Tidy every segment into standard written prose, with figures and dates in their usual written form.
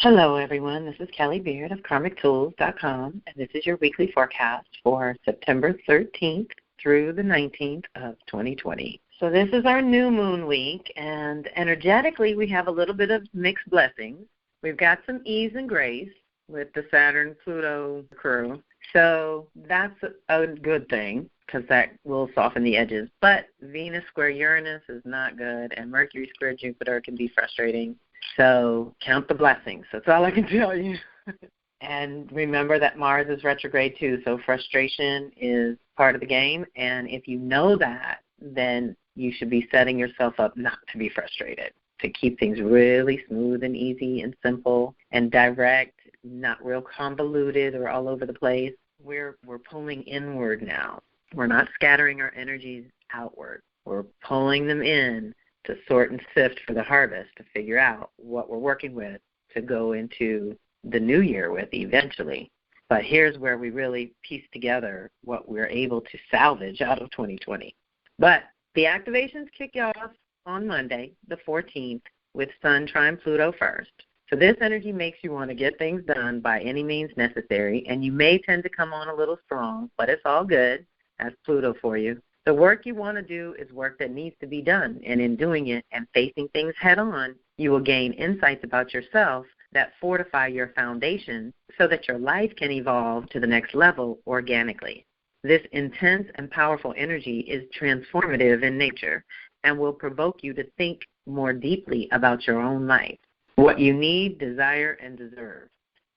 Hello, everyone. This is Kelly Beard of KarmicTools.com, and this is your weekly forecast for September 13th through the 19th of 2020. So this is our new moon week, and energetically we have a little bit of mixed blessings. We've got some ease and grace with the Saturn, Pluto crew, so that's a good thing because that will soften the edges. But Venus square Uranus is not good, and Mercury square Jupiter can be frustrating. So count the blessings. That's all I can tell you. And remember that Mars is retrograde too, so frustration is part of the game. And if you know that, then you should be setting yourself up not to be frustrated, to keep things really smooth and easy and simple and direct, not real convoluted or all over the place. We're pulling inward now. We're not scattering our energies outward. We're pulling them in to sort and sift for the harvest, to figure out what we're working with to go into the new year with eventually. But here's where we really piece together what we're able to salvage out of 2020. But the activations kick off on Monday, the 14th, with Sun trine Pluto first. So this energy makes you want to get things done by any means necessary, and you may tend to come on a little strong, but it's all good. That's Pluto for you. The work you want to do is work that needs to be done, and in doing it and facing things head-on, you will gain insights about yourself that fortify your foundation so that your life can evolve to the next level organically. This intense and powerful energy is transformative in nature and will provoke you to think more deeply about your own life, what you need, desire, and deserve.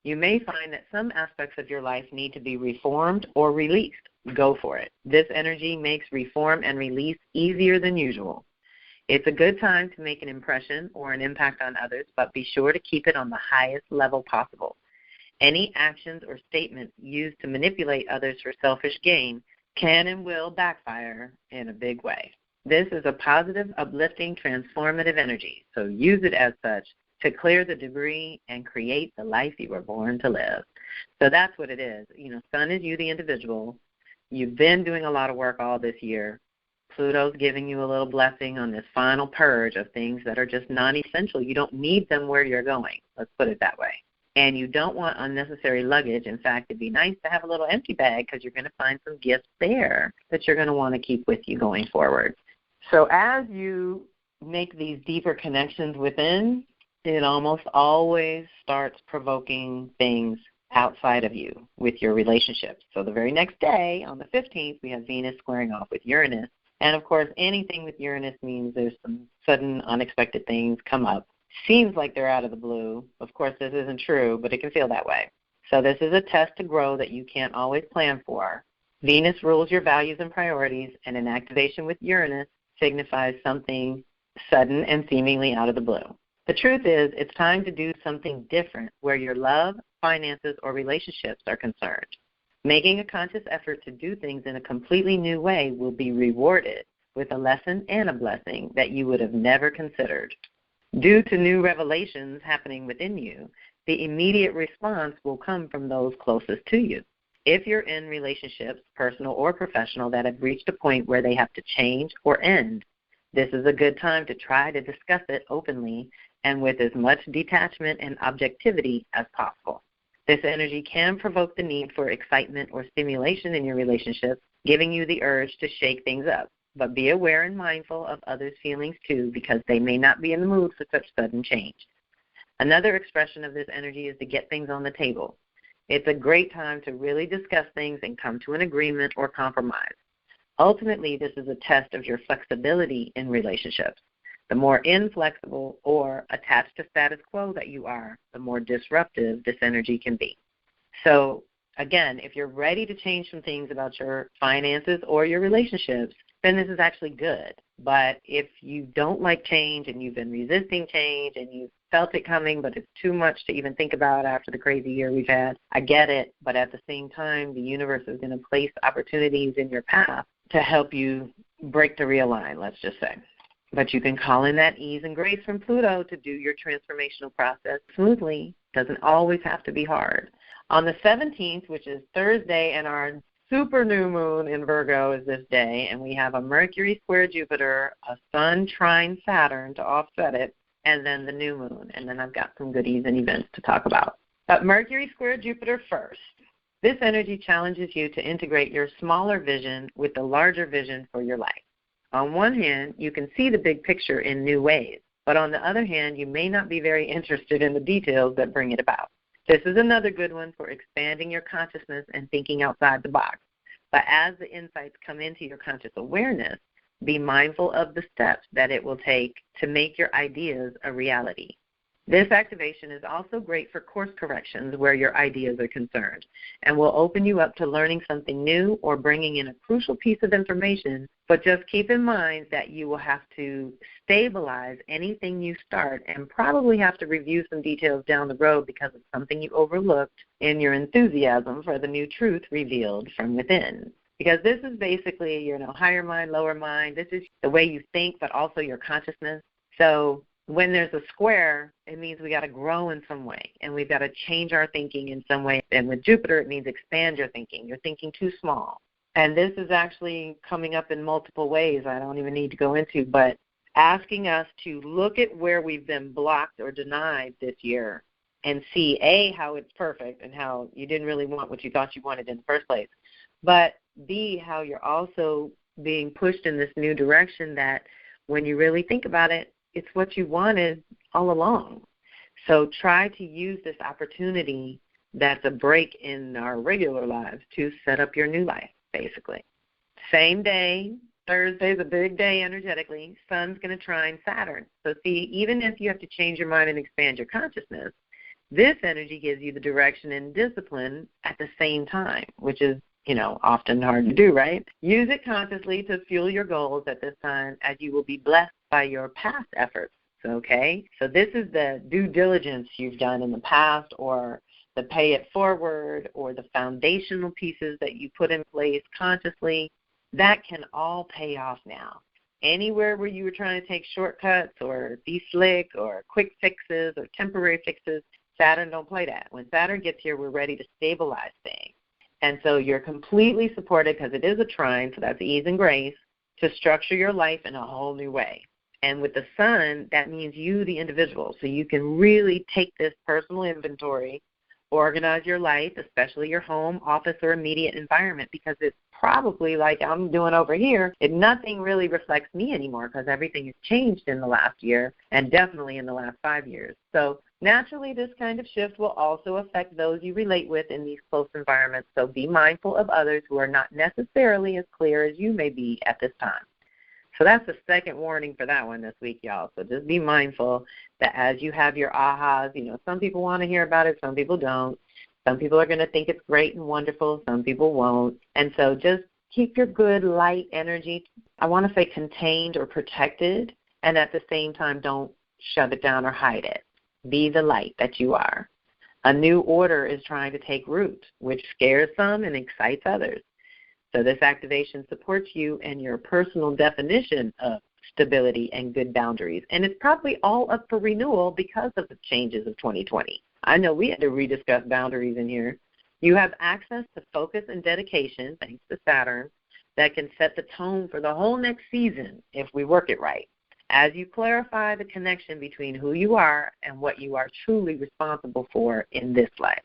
You may find that some aspects of your life need to be reformed or released. Go for it. This energy makes reform and release easier than usual. It's a good time to make an impression or an impact on others, but be sure to keep it on the highest level possible. Any actions or statements used to manipulate others for selfish gain can and will backfire in a big way. This is a positive, uplifting, transformative energy, so use it as such to clear the debris and create the life you were born to live. So that's what it is. Sun is you, the individual. You've been doing a lot of work all this year. Pluto's giving you a little blessing on this final purge of things that are just non-essential. You don't need them where you're going. Let's put it that way. And you don't want unnecessary luggage. In fact, it'd be nice to have a little empty bag because you're going to find some gifts there that you're going to want to keep with you going forward. So as you make these deeper connections within, it almost always starts provoking things outside of you with your relationships. So the very next day, on the 15th, we have Venus squaring off with Uranus. And, of course, anything with Uranus means there's some sudden, unexpected things come up. Seems like they're out of the blue. Of course, this isn't true, but it can feel that way. So this is a test to grow that you can't always plan for. Venus rules your values and priorities, and an activation with Uranus signifies something sudden and seemingly out of the blue. The truth is, it's time to do something different where your love, finances, or relationships are concerned. Making a conscious effort to do things in a completely new way will be rewarded with a lesson and a blessing that you would have never considered. Due to new revelations happening within you, the immediate response will come from those closest to you. If you're in relationships, personal or professional, that have reached a point where they have to change or end, this is a good time to try to discuss it openly and with as much detachment and objectivity as possible. This energy can provoke the need for excitement or stimulation in your relationship, giving you the urge to shake things up. But be aware and mindful of others' feelings too, because they may not be in the mood for such sudden change. Another expression of this energy is to get things on the table. It's a great time to really discuss things and come to an agreement or compromise. Ultimately, this is a test of your flexibility in relationships. The more inflexible or attached to status quo that you are, the more disruptive this energy can be. So, again, if you're ready to change some things about your finances or your relationships, then this is actually good. But if you don't like change and you've been resisting change and you've felt it coming, but it's too much to even think about after the crazy year we've had, I get it. But at the same time, the universe is going to place opportunities in your path to help you break the real line, let's just say. But you can call in that ease and grace from Pluto to do your transformational process smoothly. Doesn't always have to be hard. On the 17th, which is Thursday, and our super new moon in Virgo is this day, and we have a Mercury square Jupiter, a Sun trine Saturn to offset it, and then the new moon. And then I've got some goodies and events to talk about. But Mercury square Jupiter first. This energy challenges you to integrate your smaller vision with the larger vision for your life. On one hand, you can see the big picture in new ways, but on the other hand, you may not be very interested in the details that bring it about. This is another good one for expanding your consciousness and thinking outside the box. But as the insights come into your conscious awareness, be mindful of the steps that it will take to make your ideas a reality. This activation is also great for course corrections where your ideas are concerned and will open you up to learning something new or bringing in a crucial piece of information, but just keep in mind that you will have to stabilize anything you start and probably have to review some details down the road because of something you overlooked in your enthusiasm for the new truth revealed from within. Because this is basically, higher mind, lower mind. This is the way you think, but also your consciousness. So when there's a square, it means we got to grow in some way, and we've got to change our thinking in some way. And with Jupiter, it means expand your thinking. You're thinking too small. And this is actually coming up in multiple ways I don't even need to go into, but asking us to look at where we've been blocked or denied this year and see, A, how it's perfect and how you didn't really want what you thought you wanted in the first place, but B, how you're also being pushed in this new direction that when you really think about it, it's what you wanted all along. So try to use this opportunity that's a break in our regular lives to set up your new life, basically. Same day, Thursday's a big day energetically. Sun's going to trine Saturn. So see, even if you have to change your mind and expand your consciousness, this energy gives you the direction and discipline at the same time, which is often hard to do, right? Use it consciously to fuel your goals at this time as you will be blessed by your past efforts, okay? So this is the due diligence you've done in the past or the pay it forward or the foundational pieces that you put in place consciously. That can all pay off now. Anywhere where you were trying to take shortcuts or be slick or quick fixes or temporary fixes, Saturn don't play that. When Saturn gets here, we're ready to stabilize things. And so you're completely supported because it is a trine, so that's ease and grace, to structure your life in a whole new way. And with the sun, that means you, the individual. So you can really take this personal inventory, organize your life, especially your home, office, or immediate environment, because it's probably like I'm doing over here. Nothing really reflects me anymore because everything has changed in the last year and definitely in the last 5 years. So naturally, this kind of shift will also affect those you relate with in these close environments. So be mindful of others who are not necessarily as clear as you may be at this time. So that's the second warning for that one this week, y'all. So just be mindful that as you have your ahas, some people want to hear about it, some people don't. Some people are going to think it's great and wonderful, some people won't. And so just keep your good, light energy, I want to say contained or protected, and at the same time don't shove it down or hide it. Be the light that you are. A new order is trying to take root, which scares some and excites others. So this activation supports you and your personal definition of stability and good boundaries. And it's probably all up for renewal because of the changes of 2020. I know we had to rediscuss boundaries in here. You have access to focus and dedication, thanks to Saturn, that can set the tone for the whole next season if we work it right. As you clarify the connection between who you are and what you are truly responsible for in this life.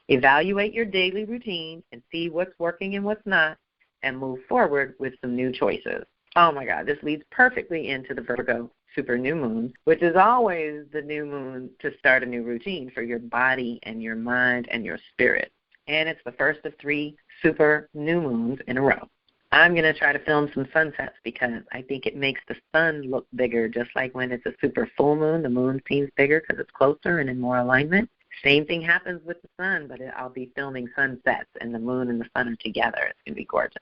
Evaluate your daily routine and see what's working and what's not, and move forward with some new choices. Oh, my God, this leads perfectly into the Virgo super new moon, which is always the new moon to start a new routine for your body and your mind and your spirit. And it's the first of 3 super new moons in a row. I'm going to try to film some sunsets because I think it makes the sun look bigger, just like when it's a super full moon, the moon seems bigger because it's closer and in more alignment. Same thing happens with the sun, but I'll be filming sunsets, and the moon and the sun are together. It's going to be gorgeous.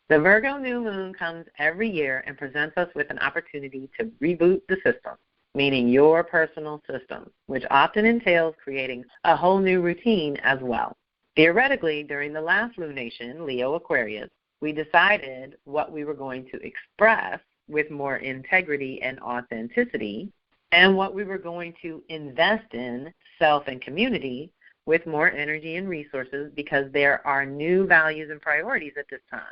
The Virgo new moon comes every year and presents us with an opportunity to reboot the system, meaning your personal system, which often entails creating a whole new routine as well. Theoretically, during the last lunation, Leo Aquarius, we decided what we were going to express with more integrity and authenticity, and what we were going to invest in, self and community, with more energy and resources because there are new values and priorities at this time.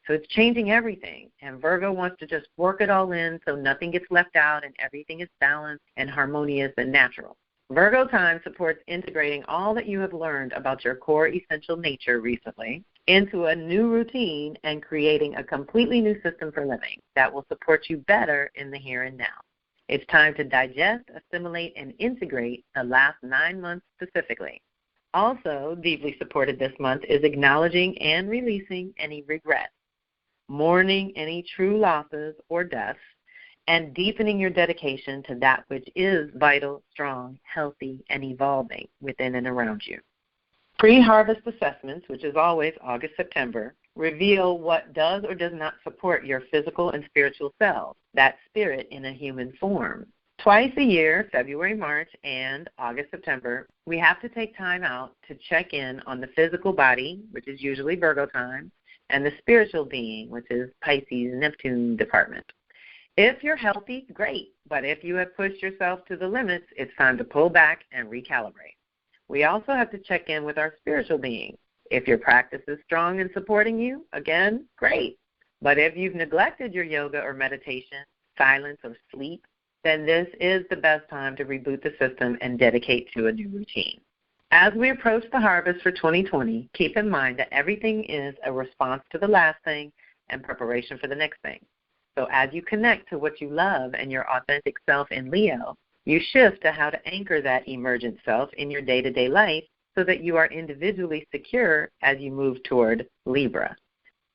So it's changing everything. And Virgo wants to just work it all in so nothing gets left out and everything is balanced and harmonious and natural. Virgo time supports integrating all that you have learned about your core essential nature recently into a new routine and creating a completely new system for living that will support you better in the here and now. It's time to digest, assimilate, and integrate the last 9 months specifically. Also, deeply supported this month is acknowledging and releasing any regrets, mourning any true losses or deaths, and deepening your dedication to that which is vital, strong, healthy, and evolving within and around you. Pre-harvest assessments, which is always August, September, reveal what does or does not support your physical and spiritual selves, that spirit in a human form. Twice a year, February, March, and August, September, we have to take time out to check in on the physical body, which is usually Virgo time, and the spiritual being, which is Pisces, Neptune department. If you're healthy, great, but if you have pushed yourself to the limits, it's time to pull back and recalibrate. We also have to check in with our spiritual being. If your practice is strong and supporting you, again, great. But if you've neglected your yoga or meditation, silence or sleep, then this is the best time to reboot the system and dedicate to a new routine. As we approach the harvest for 2020, keep in mind that everything is a response to the last thing and preparation for the next thing. So as you connect to what you love and your authentic self in Leo, you shift to how to anchor that emergent self in your day-to-day life so that you are individually secure as you move toward Libra.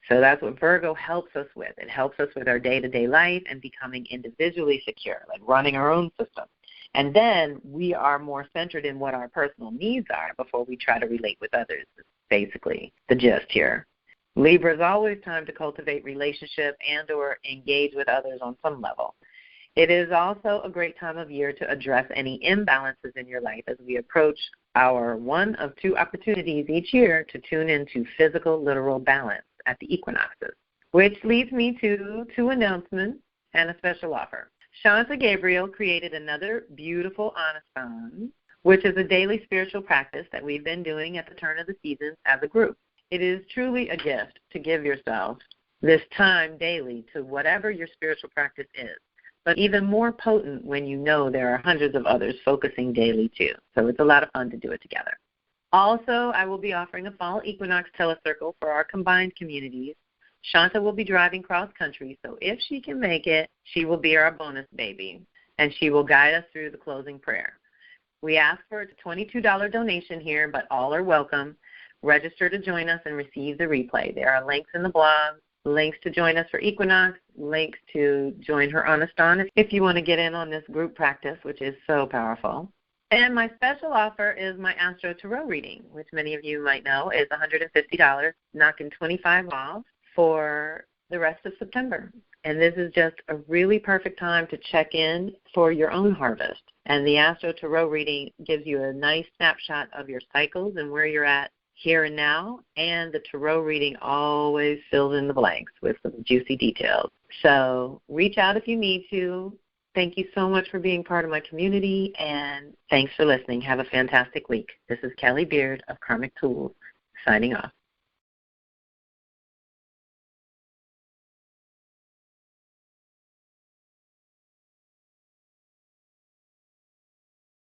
So that's what Virgo helps us with. It helps us with our day-to-day life and becoming individually secure, like running our own system. And then we are more centered in what our personal needs are before we try to relate with others, basically the gist here. Libra is always time to cultivate relationship and or engage with others on some level. It is also a great time of year to address any imbalances in your life as we approach our one of two opportunities each year to tune into physical, literal balance at the equinoxes, which leads me to two announcements and a special offer. Shanta Gabriel created another beautiful Anastan, which is a daily spiritual practice that we've been doing at the turn of the seasons as a group. It is truly a gift to give yourself this time daily to whatever your spiritual practice is, but even more potent when you know there are hundreds of others focusing daily too. So it's a lot of fun to do it together. Also, I will be offering a fall equinox telecircle for our combined communities. Shanta will be driving cross-country, so if she can make it, she will be our bonus baby, and she will guide us through the closing prayer. We ask for a $22 donation here, but all are welcome. Register to join us and receive the replay. There are links in the blog, links to join us for Equinox, links to join her Anastan if you want to get in on this group practice, which is so powerful. And my special offer is my Astro Tarot reading, which many of you might know is $150, knocking $25 off for the rest of September. And this is just a really perfect time to check in for your own harvest. And the Astro Tarot reading gives you a nice snapshot of your cycles and where you're at here and now, and the tarot reading always fills in the blanks with some juicy details. So reach out if you need to. Thank you so much for being part of my community, and thanks for listening. Have a fantastic week. This is Kelly Beard of Karmic Tools, signing off.